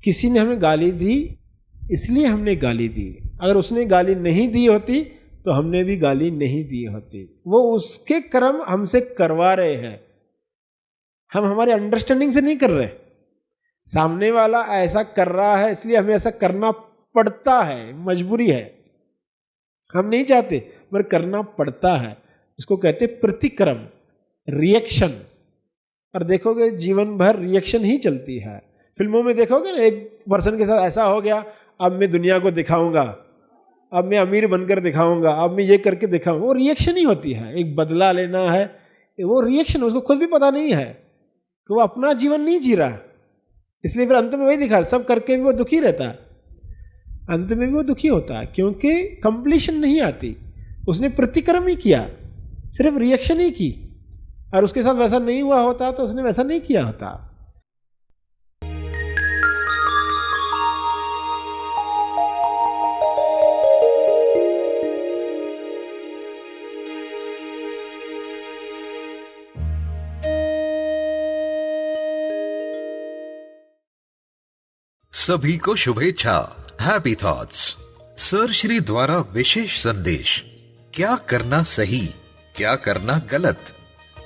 किसी ने हमें गाली दी इसलिए हमने गाली दी, अगर उसने गाली नहीं दी होती तो हमने भी गाली नहीं दी होती। वो उसके कर्म हमसे करवा रहे हैं, हम हमारे अंडरस्टैंडिंग से नहीं कर रहे। सामने वाला ऐसा कर रहा है इसलिए हमें ऐसा करना पड़ता है, मजबूरी है, हम नहीं चाहते मगर करना पड़ता है। इसको कहते प्रतिक्रम, रिएक्शन। और देखोगे जीवन भर रिएक्शन ही चलती है। फिल्मों में देखोगे ना, एक पर्सन के साथ ऐसा हो गया, अब मैं दुनिया को दिखाऊंगा, अब मैं अमीर बनकर दिखाऊंगा, अब मैं ये करके दिखाऊंगा। वो रिएक्शन ही होती है, एक बदला लेना है, वो रिएक्शन। उसको खुद भी पता नहीं है कि वो अपना जीवन नहीं जी रहा, इसलिए फिर अंत में वही दिखा, सब करके भी वो दुखी रहता है, अंत में भी वो दुखी होता है, क्योंकि कंप्लीशन नहीं आती। उसने प्रतिक्रम ही किया, सिर्फ रिएक्शन ही की, और उसके साथ वैसा नहीं हुआ होता तो उसने वैसा नहीं किया होता। सभी को शुभेच्छा, हैप्पी थॉट्स। सर श्री द्वारा विशेष संदेश, क्या करना सही, क्या करना गलत,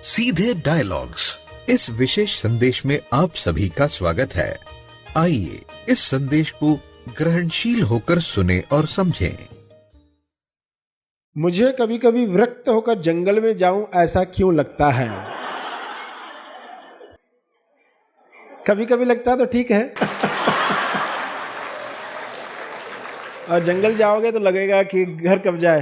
सीधे डायलॉग्स। इस विशेष संदेश में आप सभी का स्वागत है। आइए इस संदेश को ग्रहणशील होकर सुने और समझें। मुझे कभी कभी विरक्त होकर जंगल में जाऊं ऐसा क्यों लगता है? कभी कभी लगता है तो ठीक है और जंगल जाओगे तो लगेगा कि घर कब जाए।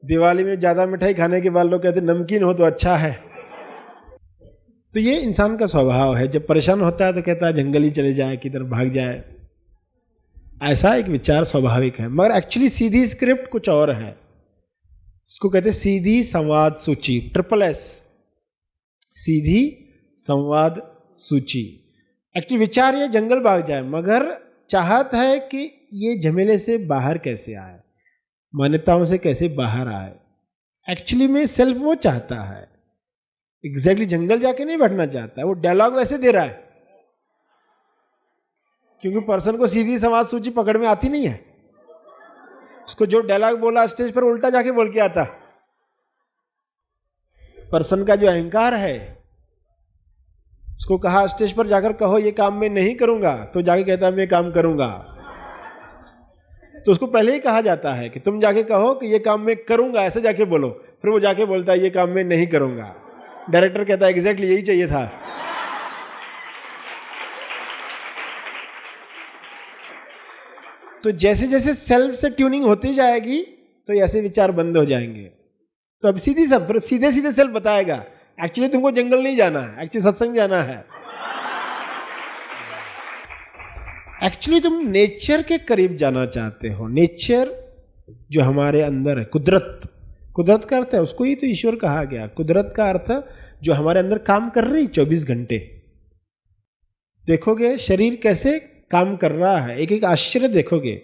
दिवाली में ज्यादा मिठाई खाने के बाद लोग कहते नमकीन हो तो अच्छा है। तो ये इंसान का स्वभाव है, जब परेशान होता है तो कहता है जंगल ही चले जाए, किधर भाग जाए। ऐसा एक विचार स्वाभाविक है, मगर एक्चुअली सीधी स्क्रिप्ट कुछ और है। इसको कहते हैं सीधी संवाद सूची, SSS, सीधी संवाद सूची। एक्चुअली विचार ये जंगल भाग जाए, मगर चाहत है कि ये झमेले से बाहर कैसे आए, मान्यताओं से कैसे बाहर आए। एक्चुअली में सेल्फ वो चाहता है, एग्जैक्टली जंगल जाके नहीं बैठना चाहता है। वो डायलॉग वैसे दे रहा है क्योंकि पर्सन को सीधी संवाद सूची पकड़ में आती नहीं है। उसको जो डायलॉग बोला स्टेज पर उल्टा जाके बोल के आता। पर्सन का जो अहंकार है, उसको कहा स्टेज पर जाकर कहो ये काम मैं नहीं करूंगा, तो जाके कहता है मैं काम करूंगा। तो उसको पहले ही कहा जाता है कि तुम जाके कहो कि ये काम मैं करूंगा, ऐसे जाके बोलो। फिर वो जाके बोलता है ये काम मैं नहीं करूंगा। डायरेक्टर कहता है एग्जैक्टली यही चाहिए था। तो जैसे जैसे सेल्फ से ट्यूनिंग होती जाएगी तो ऐसे विचार बंद हो जाएंगे। तो अब सीधे सीधे सेल्फ बताएगा एक्चुअली तुमको जंगल नहीं जाना है, एक्चुअली सत्संग जाना है। एक्चुअली तुम नेचर के करीब जाना चाहते हो। नेचर जो हमारे अंदर है, कुदरत, कुदरत का अर्थ है उसको ही तो ईश्वर कहा गया। कुदरत का अर्थ जो हमारे अंदर काम कर रही 24 घंटे। देखोगे शरीर कैसे काम कर रहा है, एक एक आश्चर्य देखोगे।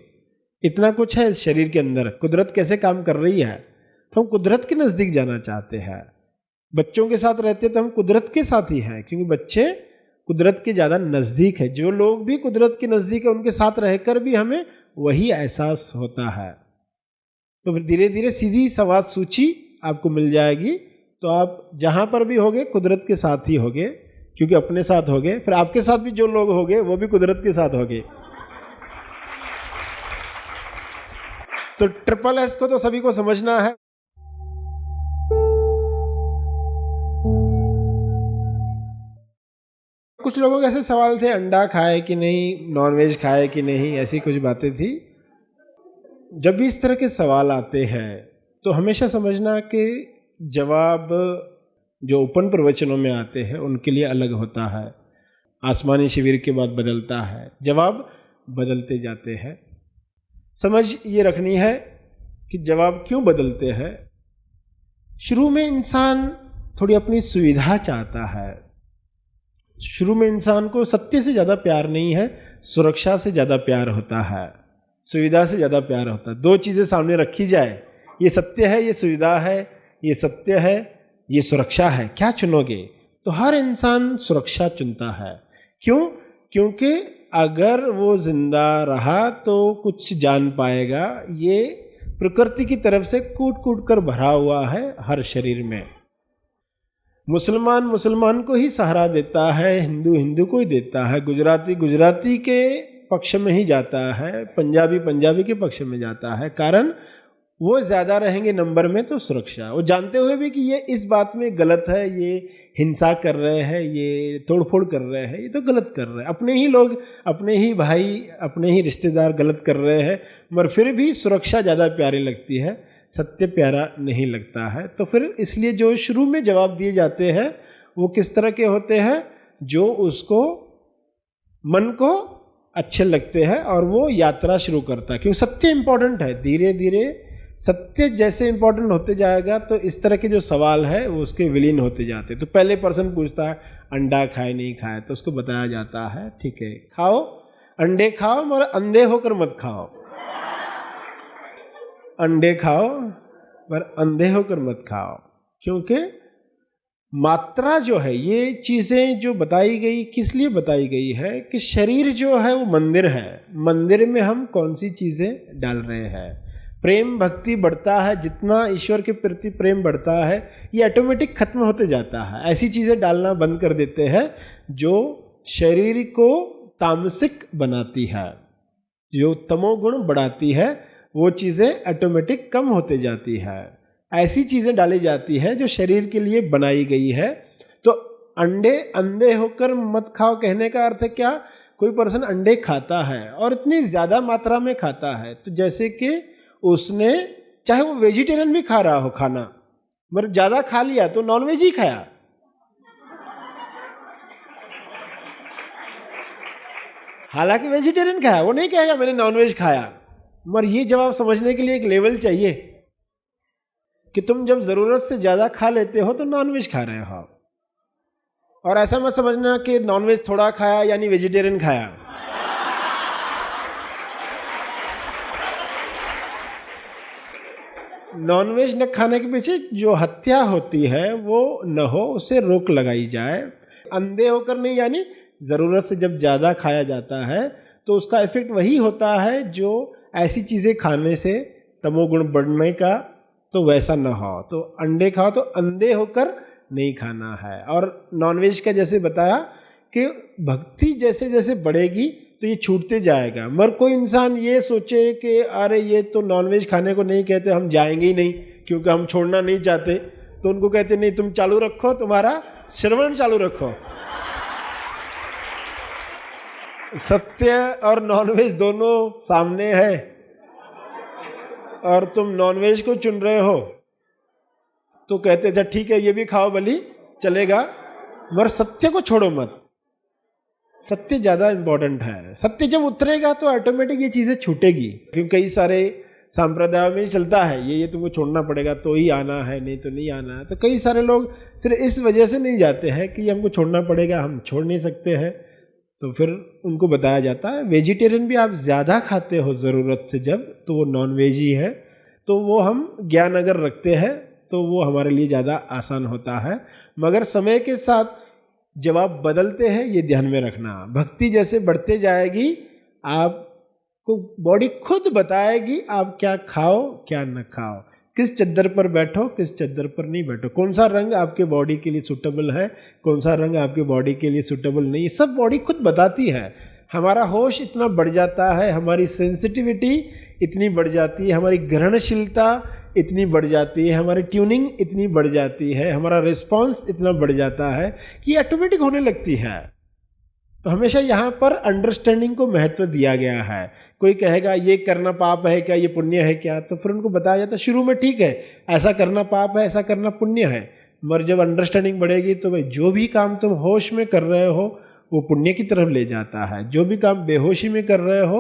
इतना कुछ है इस शरीर के अंदर, कुदरत कैसे काम कर रही है। तो हम कुदरत के नजदीक जाना चाहते हैं। बच्चों के साथ रहते तो हम कुदरत के साथ ही हैं, क्योंकि बच्चे कुदरत के ज़्यादा नज़दीक है। जो लोग भी कुदरत के नज़दीक है उनके साथ रहकर भी हमें वही एहसास होता है। तो फिर धीरे धीरे सीधी संवाद सूची आपको मिल जाएगी। तो आप जहाँ पर भी होगे कुदरत के साथ ही होगे, क्योंकि अपने साथ होगे। फिर आपके साथ भी जो लोग होंगे वो भी कुदरत के साथ होंगे। तो SSS को तो सभी को समझना है। कुछ लोगों के ऐसे सवाल थे, अंडा खाए कि नहीं, नॉनवेज खाए कि नहीं, ऐसी कुछ बातें थी। जब भी इस तरह के सवाल आते हैं तो हमेशा समझना कि जवाब जो ओपन प्रवचनों में आते हैं उनके लिए अलग होता है। आसमानी शिविर के बाद बदलता है, जवाब बदलते जाते हैं। समझ ये रखनी है कि जवाब क्यों बदलते हैं। शुरू में इंसान थोड़ी अपनी सुविधा चाहता है। शुरू में इंसान को सत्य से ज़्यादा प्यार नहीं है, सुरक्षा से ज़्यादा प्यार होता है, सुविधा से ज़्यादा प्यार होता है। दो चीज़ें सामने रखी जाए, ये सत्य है, ये सुविधा है, ये सत्य है, ये सुरक्षा है, क्या चुनोगे? तो हर इंसान सुरक्षा चुनता है, क्यों? क्योंकि अगर वो जिंदा रहा तो कुछ जान पाएगा। ये प्रकृति की तरफ से कूट कूट कर भरा हुआ है हर शरीर में। मुसलमान मुसलमान को ही सहारा देता है, हिंदू हिंदू को ही देता है, गुजराती गुजराती के पक्ष में ही जाता है, पंजाबी पंजाबी के पक्ष में जाता है। कारण वो ज्यादा रहेंगे नंबर में तो सुरक्षा। वो जानते हुए भी कि ये इस बात में गलत है, ये हिंसा कर रहे हैं, ये तोड़फोड़ कर रहे हैं, ये तो गलत कर रहे हैं, अपने ही लोग, अपने ही भाई, अपने ही रिश्तेदार गलत कर रहे हैं, मगर फिर भी सुरक्षा ज़्यादा प्यारी लगती है, सत्य प्यारा नहीं लगता है। तो फिर इसलिए जो शुरू में जवाब दिए जाते हैं वो किस तरह के होते हैं? जो उसको मन को अच्छे लगते हैं और वो यात्रा शुरू करता है, क्योंकि सत्य इंपॉर्टेंट है। धीरे धीरे सत्य जैसे इंपॉर्टेंट होते जाएगा तो इस तरह के जो सवाल है वो उसके विलीन होते जाते हैं। तो पहले पर्सन पूछता है अंडा खाए नहीं खाए, तो उसको बताया जाता है ठीक है खाओ, अंडे खाओ मगर अंधे होकर मत खाओ, अंडे खाओ पर अंधे होकर मत खाओ। क्योंकि मात्रा जो है, ये चीज़ें जो बताई गई किस लिए बताई गई है कि शरीर जो है वो मंदिर है, मंदिर में हम कौन सी चीज़ें डाल रहे हैं। प्रेम भक्ति बढ़ता है, जितना ईश्वर के प्रति प्रेम बढ़ता है ये ऑटोमेटिक खत्म होते जाता है। ऐसी चीज़ें डालना बंद कर देते हैं जो शरीर को तामसिक बनाती है, जो तमोगुण बढ़ाती है, वो चीज़ें ऑटोमेटिक कम होते जाती है। ऐसी चीज़ें डाली जाती है जो शरीर के लिए बनाई गई है। तो अंडे अंधे होकर मत खाओ कहने का अर्थ है क्या? कोई पर्सन अंडे खाता है और इतनी ज़्यादा मात्रा में खाता है, तो जैसे कि उसने, चाहे वो वेजिटेरियन भी खा रहा हो खाना, मगर ज़्यादा खा लिया तो नॉनवेज ही खाया। हालांकि वेजिटेरियन खाया, वो नहीं कहेगा मैंने नॉनवेज खाया। मगर ये जवाब समझने के लिए एक लेवल चाहिए कि तुम जब ज़रूरत से ज़्यादा खा लेते हो तो नॉनवेज खा रहे हो। और ऐसा मत समझना कि नॉनवेज थोड़ा खाया यानी वेजिटेरियन खाया। नॉनवेज न खाने के पीछे जो हत्या होती है वो न हो, उसे रोक लगाई जाए। अंधे होकर नहीं, यानी ज़रूरत से जब ज़्यादा खाया जाता है तो उसका इफेक्ट वही होता है जो ऐसी चीज़ें खाने से तमोगुण बढ़ने का, तो वैसा न हो। तो अंडे खाओ तो अंधे होकर नहीं खाना है। और नॉनवेज का जैसे बताया कि भक्ति जैसे जैसे बढ़ेगी तो ये छूटते जाएगा। मगर कोई इंसान ये सोचे कि अरे ये तो नॉनवेज खाने को नहीं कहते, हम जाएंगे ही नहीं क्योंकि हम छोड़ना नहीं चाहते, तो उनको कहते नहीं तुम चालू रखो, तुम्हारा श्रवण चालू रखो। सत्य और नॉनवेज दोनों सामने है और तुम नॉनवेज को चुन रहे हो, तो कहते अच्छा ठीक है ये भी खाओ बली चलेगा, मगर सत्य को छोड़ो मत। सत्य ज़्यादा इम्पोर्टेंट है। सत्य जब उतरेगा तो ऑटोमेटिक ये चीज़ें छूटेगी। क्योंकि कई सारे संप्रदायों में चलता है ये तुमको छोड़ना पड़ेगा तो ही आना है, नहीं तो नहीं आना है। तो कई सारे लोग सिर्फ इस वजह से नहीं जाते हैं कि हमको छोड़ना पड़ेगा, हम छोड़ नहीं सकते हैं, तो फिर उनको बताया जाता है वेजिटेरियन भी आप ज़्यादा खाते हो ज़रूरत से जब, तो वो नॉन वेज ही है, तो वो हम ज्ञान अगर रखते हैं तो वो हमारे लिए ज़्यादा आसान होता है। मगर समय के साथ जवाब बदलते हैं, ये ध्यान में रखना। भक्ति जैसे बढ़ते जाएगी आपको बॉडी खुद बताएगी आप क्या खाओ क्या न खाओ, किस चद्दर पर बैठो किस चद्दर पर नहीं बैठो, कौन सा रंग आपके बॉडी के लिए सूटेबल है, कौन सा रंग आपके बॉडी के लिए सूटेबल नहीं, सब बॉडी खुद बताती है। हमारा होश इतना बढ़ जाता है, हमारी सेंसिटिविटी इतनी बढ़ जाती है, हमारी ग्रहणशीलता इतनी बढ़ जाती है, हमारी ट्यूनिंग इतनी बढ़ जाती है, हमारा रिस्पॉन्स इतना बढ़ जाता है कि ऑटोमेटिक होने लगती है। तो हमेशा यहाँ पर अंडरस्टैंडिंग को महत्व दिया गया है। कोई कहेगा ये करना पाप है क्या, ये पुण्य है क्या, तो फिर उनको बताया जाता है शुरू में ठीक है ऐसा करना पाप है, ऐसा करना पुण्य है, मगर जब अंडरस्टैंडिंग बढ़ेगी तो भाई जो भी काम तुम होश में कर रहे हो वो पुण्य की तरफ ले जाता है, जो भी काम बेहोशी में कर रहे हो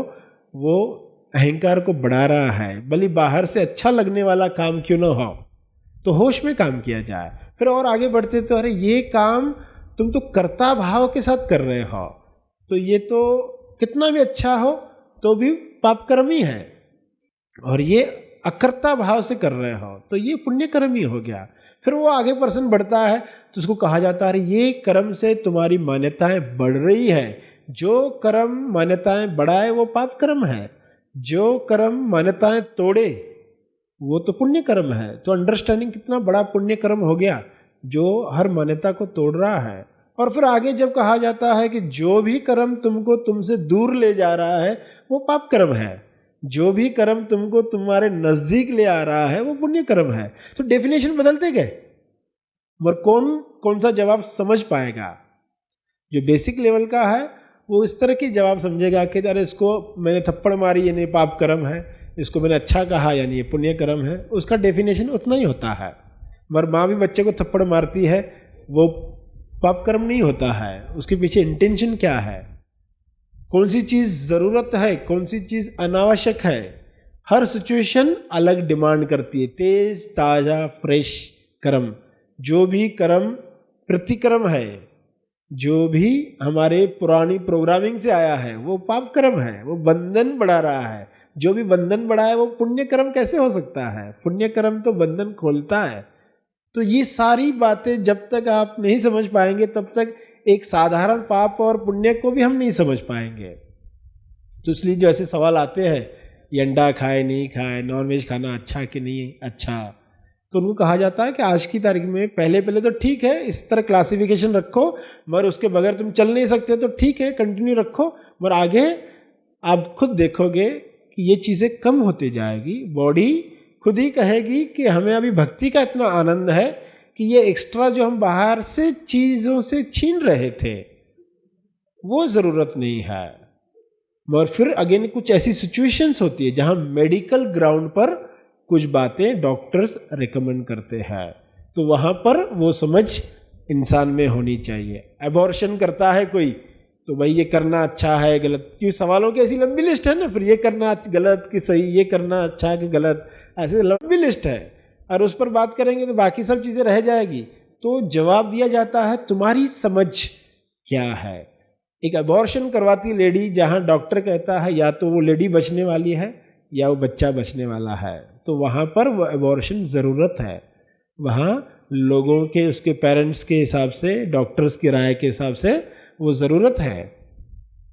वो अहंकार को बढ़ा रहा है। भले बाहर से अच्छा लगने वाला काम क्यों ना हो, तो होश में काम किया जाए। फिर और आगे बढ़ते तो अरे ये काम तुम तो कर्ता भाव के साथ कर रहे हो, तो ये तो कितना भी अच्छा हो तो भी पाप कर्म ही है, और ये अकर्ता भाव से कर रहे हो तो ये पुण्य कर्म ही हो गया। फिर वो आगे पर्सन बढ़ता है तो उसको कहा जाता है ये कर्म से तुम्हारी मान्यताएं बढ़ रही है, जो कर्म मान्यताएं बढ़ाए वो पाप कर्म है, जो कर्म मान्यताएं तोड़े वो तो पुण्य कर्म है। तो अंडरस्टैंडिंग कितना बड़ा पुण्य कर्म हो गया जो हर मान्यता को तोड़ रहा है। और फिर आगे जब कहा जाता है कि जो भी कर्म तुमको तुमसे दूर ले जा रहा है वो पाप कर्म है, जो भी कर्म तुमको तुम्हारे नजदीक ले आ रहा है वो पुण्य कर्म है। तो डेफिनेशन बदलते गए, मगर कौन कौन सा जवाब समझ पाएगा? जो बेसिक लेवल का है वो इस तरह की जवाब समझेगा कि अरे इसको मैंने थप्पड़ मारी यानी पाप कर्म है, इसको मैंने अच्छा कहा यानी ये पुण्य कर्म है। उसका डेफिनेशन उतना ही होता है। मगर माँ भी बच्चे को थप्पड़ मारती है वो पाप कर्म नहीं होता है, उसके पीछे इंटेंशन क्या है, कौन सी चीज़ ज़रूरत है, कौन सी चीज़ अनावश्यक है। हर सिचुएशन अलग डिमांड करती है तेज ताज़ा फ्रेश कर्म। जो भी कर्म प्रतिक्रम है, जो भी हमारे पुरानी प्रोग्रामिंग से आया है वो पाप कर्म है, वो बंधन बढ़ा रहा है। जो भी बंधन बढ़ा है वो पुण्य कर्म कैसे हो सकता है? पुण्य कर्म तो बंधन खोलता है। तो ये सारी बातें जब तक आप नहीं समझ पाएंगे तब तक एक साधारण पाप और पुण्य को भी हम नहीं समझ पाएंगे। तो इसलिए जो ऐसे सवाल आते हैं ये अंडा खाए नहीं खाए, नॉनवेज खाना अच्छा कि नहीं अच्छा, तो उनको कहा जाता है कि आज की तारीख में पहले तो ठीक है इस तरह क्लासिफिकेशन रखो, मगर उसके बगैर तुम चल नहीं सकते तो ठीक है कंटिन्यू रखो, मगर आगे आप खुद देखोगे कि ये चीज़ें कम होती जाएगी। बॉडी खुद ही कहेगी कि हमें अभी भक्ति का इतना आनंद है कि ये एक्स्ट्रा जो हम बाहर से चीज़ों से छीन रहे थे वो ज़रूरत नहीं है। मगर फिर अगेन कुछ ऐसी सिचुएशंस होती है जहाँ मेडिकल ग्राउंड पर कुछ बातें डॉक्टर्स रिकमेंड करते हैं, तो वहाँ पर वो समझ इंसान में होनी चाहिए। एबॉर्शन करता है कोई तो भाई ये करना अच्छा है गलत, क्योंकि सवालों की ऐसी लंबी लिस्ट है ना, फिर ये करना गलत कि सही, ये करना अच्छा कि गलत, ऐसे लंबी लिस्ट है और उस पर बात करेंगे तो बाकी सब चीज़ें रह जाएगी। तो जवाब दिया जाता है तुम्हारी समझ क्या है। एक एबॉर्शन करवाती लेडी जहाँ डॉक्टर कहता है या तो वो लेडी बचने वाली है या वो बच्चा बचने वाला है, तो वहाँ पर वो एबॉर्शन ज़रूरत है। वहाँ लोगों के उसके पेरेंट्स के हिसाब से, डॉक्टर्स की राय के हिसाब से वो ज़रूरत है।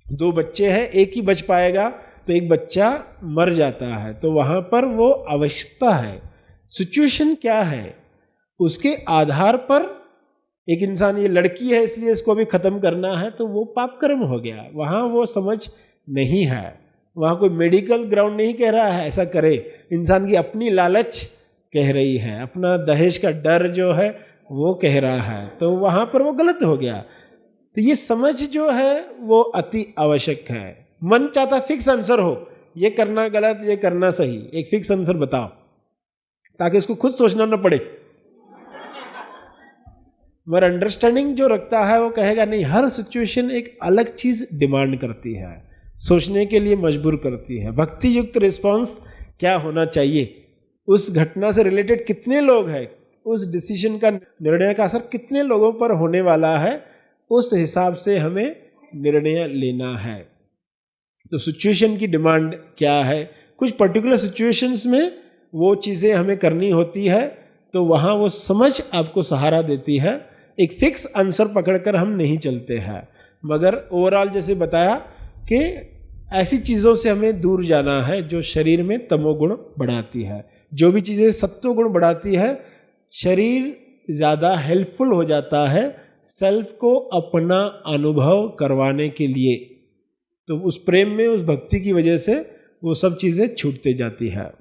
दो बच्चे हैं, एक ही बच पाएगा तो एक बच्चा मर जाता है, तो वहाँ पर वो आवश्यकता है। सिचुएशन क्या है उसके आधार पर एक इंसान, ये लड़की है इसलिए इसको भी ख़त्म करना है तो वो पाप कर्म हो गया। वहाँ वो समझ नहीं है, वहाँ कोई मेडिकल ग्राउंड नहीं कह रहा है ऐसा करे, इंसान की अपनी लालच कह रही है, अपना दहेज का डर जो है वो कह रहा है, तो वहाँ पर वो गलत हो गया। तो ये समझ जो है वो अति आवश्यक है। मन चाहता फिक्स आंसर हो, ये करना गलत ये करना सही, एक फिक्स आंसर बताओ ताकि उसको खुद सोचना न पड़े। मगर अंडरस्टैंडिंग जो रखता है वो कहेगा नहीं, हर सिचुएशन एक अलग चीज डिमांड करती है, सोचने के लिए मजबूर करती है। भक्ति युक्त रिस्पॉन्स क्या होना चाहिए, उस घटना से रिलेटेड कितने लोग हैं, उस डिसीजन का निर्णय का असर कितने लोगों पर होने वाला है, उस हिसाब से हमें निर्णय लेना है। तो सिचुएशन की डिमांड क्या है, कुछ पर्टिकुलर सिचुएशंस में वो चीज़ें हमें करनी होती है, तो वहाँ वो समझ आपको सहारा देती है। एक फिक्स आंसर पकड़कर हम नहीं चलते हैं, मगर ओवरऑल जैसे बताया कि ऐसी चीज़ों से हमें दूर जाना है जो शरीर में तमोगुण बढ़ाती है। जो भी चीज़ें सत्वगुण बढ़ाती है, शरीर ज़्यादा हेल्पफुल हो जाता है सेल्फ को अपना अनुभव करवाने के लिए। तो उस प्रेम में, उस भक्ति की वजह से वो सब चीज़ें छूटते जाती है।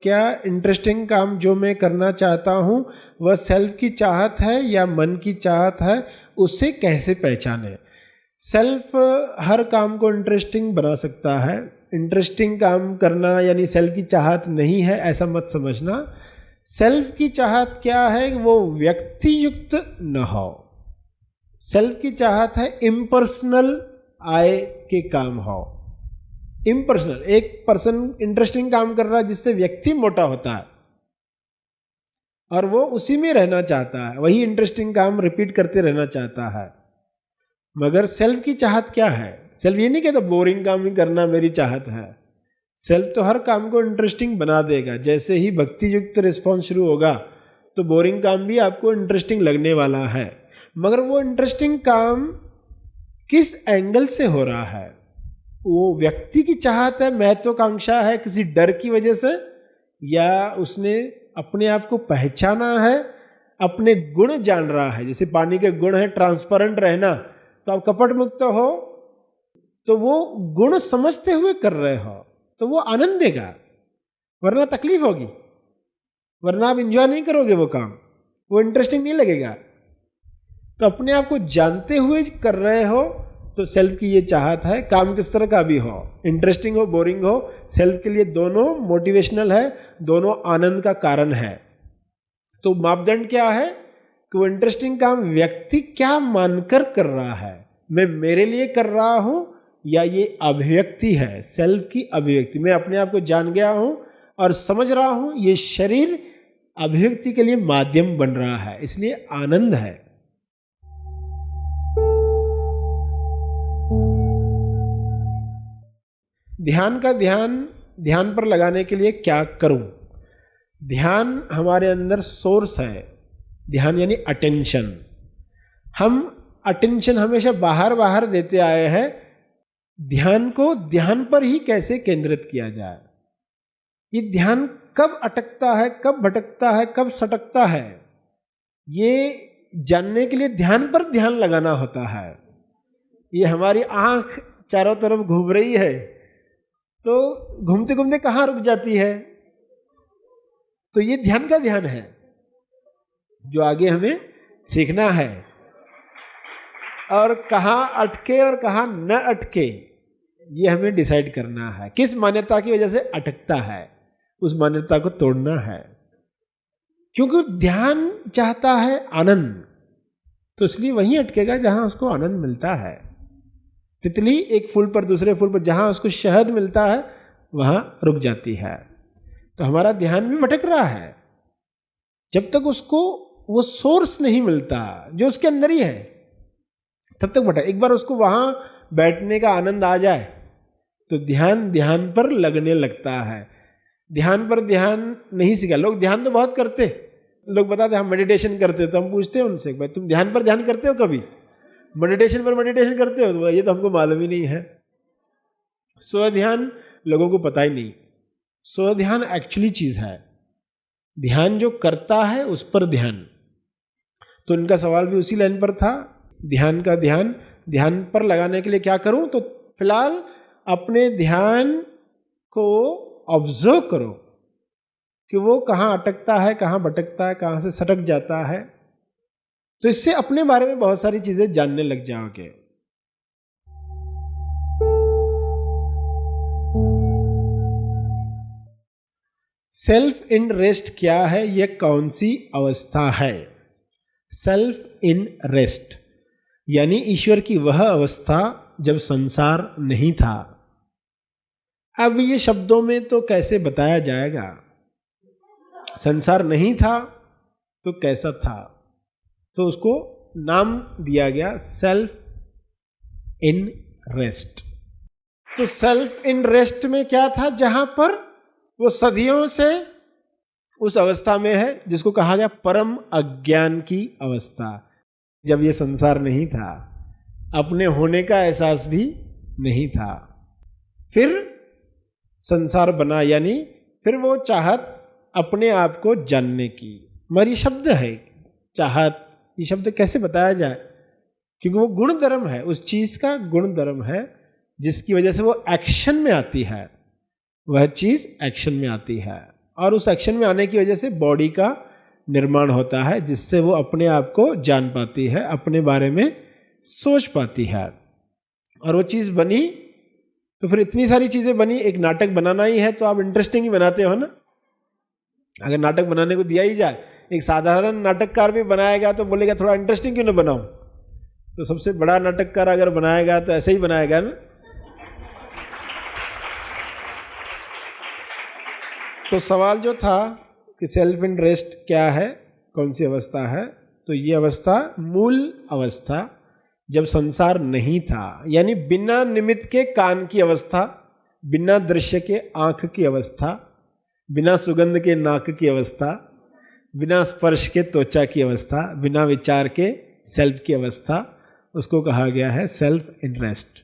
क्या इंटरेस्टिंग काम जो मैं करना चाहता हूँ वह सेल्फ की चाहत है या मन की चाहत है, उसे कैसे पहचानें? सेल्फ हर काम को इंटरेस्टिंग बना सकता है। इंटरेस्टिंग काम करना यानी सेल्फ की चाहत नहीं है ऐसा मत समझना। सेल्फ की चाहत क्या है, वो व्यक्ति युक्त न हो। सेल्फ की चाहत है इम्पर्सनल आय के काम हो। इम्पर्सनल, एक पर्सन इंटरेस्टिंग काम कर रहा है जिससे व्यक्ति मोटा होता है और वो उसी में रहना चाहता है, वही इंटरेस्टिंग काम रिपीट करते रहना चाहता है। मगर सेल्फ की चाहत क्या है? सेल्फ ये नहीं कहता बोरिंग काम ही करना मेरी चाहत है। सेल्फ तो हर काम को इंटरेस्टिंग बना देगा। जैसे ही भक्ति युक्त रिस्पॉन्स शुरू होगा तो बोरिंग काम भी आपको इंटरेस्टिंग लगने वाला है। मगर वो इंटरेस्टिंग काम किस एंगल से हो रहा है? वो व्यक्ति की चाहत है, महत्वाकांक्षा है, किसी डर की वजह से, या उसने अपने आप को पहचाना है, अपने गुण जान रहा है। जैसे पानी के गुण है ट्रांसपेरेंट रहना, तो आप कपट मुक्त हो तो वो गुण समझते हुए कर रहे हो तो वो आनंद देगा, वरना तकलीफ होगी, वरना आप इंजॉय नहीं करोगे वो काम, वो इंटरेस्टिंग नहीं लगेगा। तो अपने आप को जानते हुए कर रहे हो तो सेल्फ की ये चाहत है, काम किस तरह का भी हो, इंटरेस्टिंग हो बोरिंग हो, सेल्फ के लिए दोनों मोटिवेशनल है, दोनों आनंद का कारण है। तो मापदंड क्या है कि वो इंटरेस्टिंग काम व्यक्ति क्या मानकर कर रहा है, मैं मेरे लिए कर रहा हूं या ये अभिव्यक्ति है, सेल्फ की अभिव्यक्ति। मैं अपने आप को जान गया हूं और समझ रहा हूं ये शरीर अभिव्यक्ति के लिए माध्यम बन रहा है, इसलिए आनंद है। ध्यान पर लगाने के लिए क्या करूं? ध्यान हमारे अंदर सोर्स है। ध्यान यानी अटेंशन। हम अटेंशन हमेशा बाहर देते आए हैं। ध्यान को ध्यान पर ही कैसे केंद्रित किया जाए, ये ध्यान कब अटकता है, कब भटकता है, कब सटकता है, ये जानने के लिए ध्यान पर ध्यान लगाना होता है। ये हमारी आंख चारों तरफ घूम रही है तो घूमते घूमते कहाँ रुक जाती है, तो ये ध्यान का ध्यान है जो आगे हमें सीखना है। और कहाँ अटके और कहाँ न अटके ये हमें डिसाइड करना है। किस मान्यता की वजह से अटकता है, उस मान्यता को तोड़ना है। क्योंकि ध्यान चाहता है आनंद, तो इसलिए वहीं अटकेगा जहां उसको आनंद मिलता है। तितली एक फूल पर दूसरे फूल पर जहां उसको शहद मिलता है वहां रुक जाती है। तो हमारा ध्यान भी भटक रहा है जब तक उसको वो सोर्स नहीं मिलता जो उसके अंदर ही है, तब तक भटक। एक बार उसको वहां बैठने का आनंद आ जाए तो ध्यान पर लगने लगता है। ध्यान पर ध्यान नहीं सीखा। लोग ध्यान तो बहुत करते, लोग बताते हम मेडिटेशन करते, तो हम पूछते हैं उनसे भाई तुम ध्यान पर ध्यान करते हो, कभी मेडिटेशन पर मेडिटेशन करते हो? तो ये तो हमको मालूम ही नहीं है। स्वध्यान लोगों को पता ही नहीं। स्वध्यान एक्चुअली चीज है, ध्यान जो करता है उस पर ध्यान। तो इनका सवाल भी उसी लाइन पर था, ध्यान का ध्यान पर लगाने के लिए क्या करूं? तो फिलहाल अपने ध्यान को ऑब्जर्व करो कि वो कहाँ अटकता है, कहाँ भटकता है, कहाँ से सटक जाता है। तो इससे अपने बारे में बहुत सारी चीजें जानने लग जाओगे। सेल्फ इन रेस्ट क्या है, यह कौन सी अवस्था है? सेल्फ इन रेस्ट यानी ईश्वर की वह अवस्था जब संसार नहीं था। अब ये शब्दों में तो कैसे बताया जाएगा? संसार नहीं था तो कैसा था? तो उसको नाम दिया गया सेल्फ इन रेस्ट। तो सेल्फ इन रेस्ट में क्या था? जहां पर वो सदियों से उस अवस्था में है जिसको कहा गया परम अज्ञान की अवस्था। जब ये संसार नहीं था, अपने होने का एहसास भी नहीं था, फिर संसार बना, यानी फिर वो चाहत अपने आप को जानने की। मगर ये शब्द है चाहत, ये शब्द कैसे बताया जाए? क्योंकि वो गुण धर्म है, उस चीज का गुण धर्म है जिसकी वजह से वो एक्शन में आती है। वह चीज एक्शन में आती है और उस एक्शन में आने की वजह से बॉडी का निर्माण होता है, जिससे वो अपने आप को जान पाती है, अपने बारे में सोच पाती है। और वो चीज बनी तो फिर इतनी सारी चीजें बनी। एक नाटक बनाना ही है तो आप इंटरेस्टिंग ही बनाते हो ना। अगर नाटक बनाने को दिया ही जाए, एक साधारण नाटककार भी बनाएगा तो बोलेगा थोड़ा इंटरेस्टिंग क्यों ना बनाऊं। तो सबसे बड़ा नाटककार अगर बनाएगा तो ऐसे ही बनाएगा ना। तो सवाल जो था कि सेल्फ इन रेस्ट क्या है, कौन सी अवस्था है, तो ये अवस्था मूल अवस्था जब संसार नहीं था, यानी बिना निमित्त के कान की अवस्था, बिना दृश्य के आंख की अवस्था, बिना सुगंध के नाक की अवस्था, बिना स्पर्श के त्वचा की अवस्था, बिना विचार के सेल्फ की अवस्था, उसको कहा गया है सेल्फ इन रेस्ट।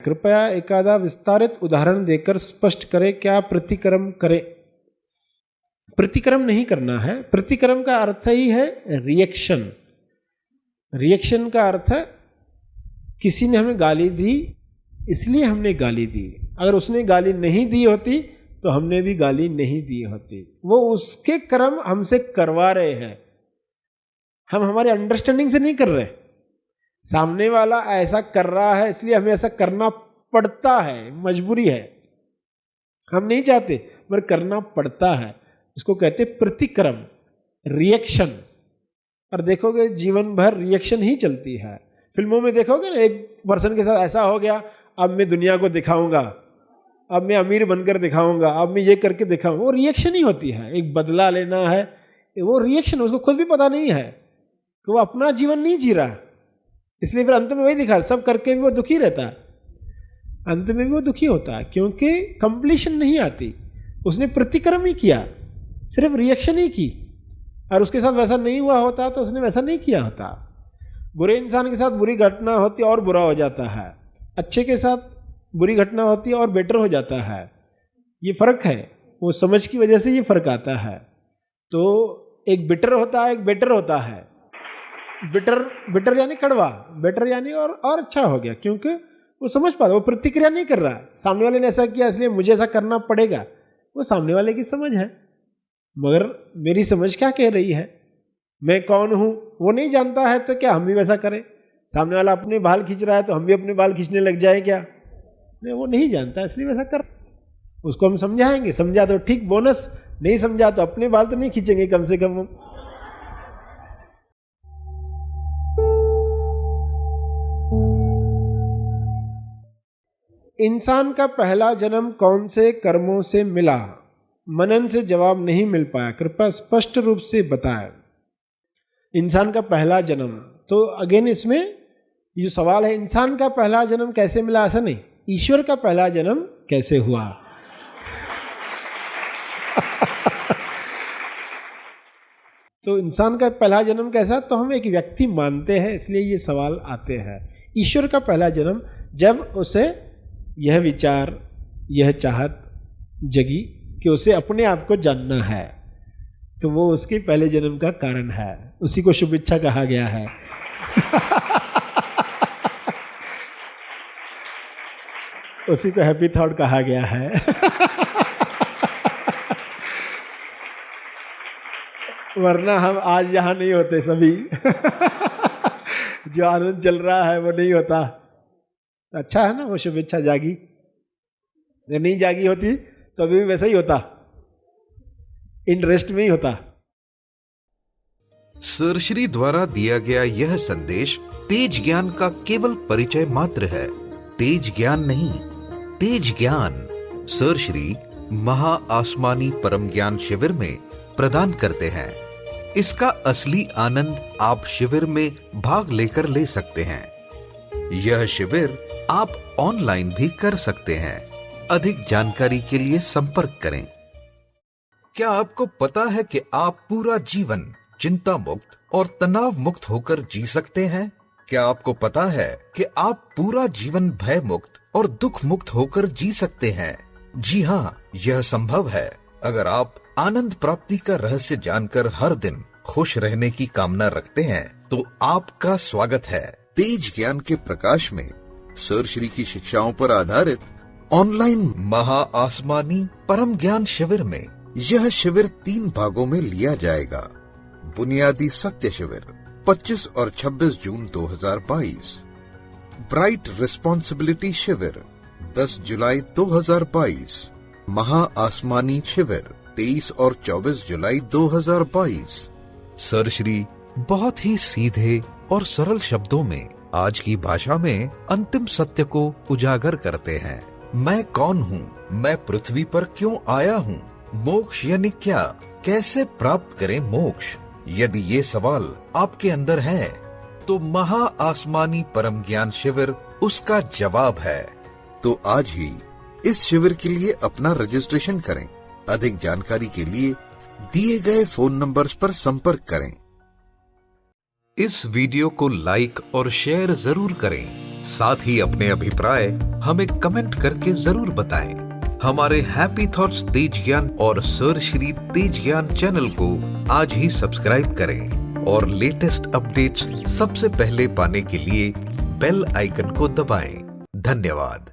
कृपया एकादा विस्तारित उदाहरण देकर स्पष्ट करें, क्या प्रतिक्रम करें? प्रतिक्रम नहीं करना है। प्रतिक्रम का अर्थ ही है रिएक्शन। रिएक्शन का अर्थ है किसी ने हमें गाली दी इसलिए हमने गाली दी, अगर उसने गाली नहीं दी होती तो हमने भी गाली नहीं दी होती। वो उसके कर्म हमसे करवा रहे हैं, हम हमारे अंडरस्टैंडिंग से नहीं कर रहे। सामने वाला ऐसा कर रहा है इसलिए हमें ऐसा करना पड़ता है, मजबूरी है, हम नहीं चाहते पर करना पड़ता है। इसको कहते प्रतिक्रम, रिएक्शन। और देखोगे जीवन भर रिएक्शन ही चलती है। फिल्मों में देखोगे ना, एक पर्सन के साथ ऐसा हो गया, अब मैं दुनिया को दिखाऊंगा, अब मैं अमीर बनकर दिखाऊंगा, अब मैं ये करके दिखाऊंगा। वो रिएक्शन ही होती है, एक बदला लेना है, वो रिएक्शन। उसको खुद भी पता नहीं है कि वो अपना जीवन नहीं जी रहा, इसलिए फिर अंत में वही दिखा, सब करके भी वो दुखी रहता है, अंत में भी वो दुखी होता है, क्योंकि कंप्लीशन नहीं आती। उसने प्रतिक्रम ही किया, सिर्फ रिएक्शन ही की, और उसके साथ वैसा नहीं हुआ होता तो उसने वैसा नहीं किया होता। बुरे इंसान के साथ बुरी घटना होती और बुरा हो जाता है, अच्छे के साथ बुरी घटना होती है और बेटर हो जाता है। ये फर्क है, वो समझ की वजह से ये फर्क आता है। तो एक बिटर होता है, एक बेटर होता है। बिटर यानी कड़वा, बेटर यानी और अच्छा हो गया, क्योंकि वो समझ पाता, वो प्रतिक्रिया नहीं कर रहा है। सामने वाले ने ऐसा किया इसलिए मुझे ऐसा करना पड़ेगा, वो सामने वाले की समझ है, मगर मेरी समझ क्या कह रही है, मैं कौन हूं वो नहीं जानता है, तो क्या हम भी वैसा करें? सामने वाला अपने बाल खींच रहा है तो हम भी अपने बाल खींचने लग जाए क्या? नहीं, वो नहीं जानता इसलिए वैसा कर। उसको हम समझाएंगे, समझा तो ठीक, बोनस, नहीं समझा तो अपने बाल तो नहीं खींचेंगे कम से कम हम। इंसान का पहला जन्म कौन से कर्मों से मिला? मनन से जवाब नहीं मिल पाया, कृपया स्पष्ट रूप से बताएं। इंसान का पहला जन्म, तो अगेन इसमें ये जो सवाल है, इंसान का पहला जन्म कैसे मिला, ऐसा नहीं, ईश्वर का पहला जन्म कैसे हुआ? तो इंसान का पहला जन्म कैसा, तो हम एक व्यक्ति मानते हैं इसलिए ये सवाल आते हैं। ईश्वर का पहला जन्म जब उसे यह विचार, यह चाहत जगी कि उसे अपने आप को जानना है, तो वो उसके पहले जन्म का कारण है। उसी को शुभ इच्छा कहा गया है। उसी को हैप्पी थॉट कहा गया है। वरना हम आज यहाँ नहीं होते सभी। जो आनंद चल रहा है वो नहीं होता। अच्छा है ना, वो शुभ इच्छा जागी। अगर नहीं जागी होती तो अभी भी वैसा ही होता, इन रेस्ट में ही होता। सरश्री द्वारा दिया गया यह संदेश तेज ज्ञान का केवल परिचय मात्र है, तेज ज्ञान नहीं। तेज ज्ञान सरश्री महा आसमानी परम ज्ञान शिविर में प्रदान करते हैं। इसका असली आनंद आप शिविर में भाग लेकर ले सकते हैं। यह शिविर आप ऑनलाइन भी कर सकते हैं। अधिक जानकारी के लिए संपर्क करें। क्या आपको पता है कि आप पूरा जीवन चिंता मुक्त और तनाव मुक्त होकर जी सकते हैं? क्या आपको पता है कि आप पूरा जीवन भय मुक्त और दुख मुक्त होकर जी सकते हैं? जी हाँ, यह संभव है। अगर आप आनंद प्राप्ति का रहस्य जानकर हर दिन खुश रहने की कामना रखते हैं, तो आपका स्वागत है तेज ज्ञान के प्रकाश में सरश्री की शिक्षाओं पर आधारित ऑनलाइन महा आसमानी परम ज्ञान शिविर में। यह शिविर 3 भागों में लिया जाएगा। बुनियादी सत्य शिविर 25 और 26 जून 2022, ब्राइट रिस्पॉन्सिबिलिटी शिविर 10 जुलाई 2022, महा आसमानी शिविर 23 और 24 जुलाई 2022। सरश्री बहुत ही सीधे और सरल शब्दों में आज की भाषा में अंतिम सत्य को उजागर करते हैं। मैं कौन हूँ? मैं पृथ्वी पर क्यों आया हूँ? मोक्ष यानी क्या? कैसे प्राप्त करें मोक्ष? यदि ये सवाल आपके अंदर है तो महा आसमानी परम ज्ञान शिविर उसका जवाब है। तो आज ही इस शिविर के लिए अपना रजिस्ट्रेशन करें। अधिक जानकारी के लिए दिए गए फोन नंबर्स पर संपर्क करें। इस वीडियो को लाइक और शेयर जरूर करें। साथ ही अपने अभिप्राय हमें कमेंट करके जरूर बताएं। हमारे हैप्पी थॉट्स तेज ज्ञान और सर श्री तेज ज्ञान चैनल को आज ही सब्सक्राइब करें और लेटेस्ट अपडेट्स सबसे पहले पाने के लिए बेल आइकन को दबाएं। धन्यवाद।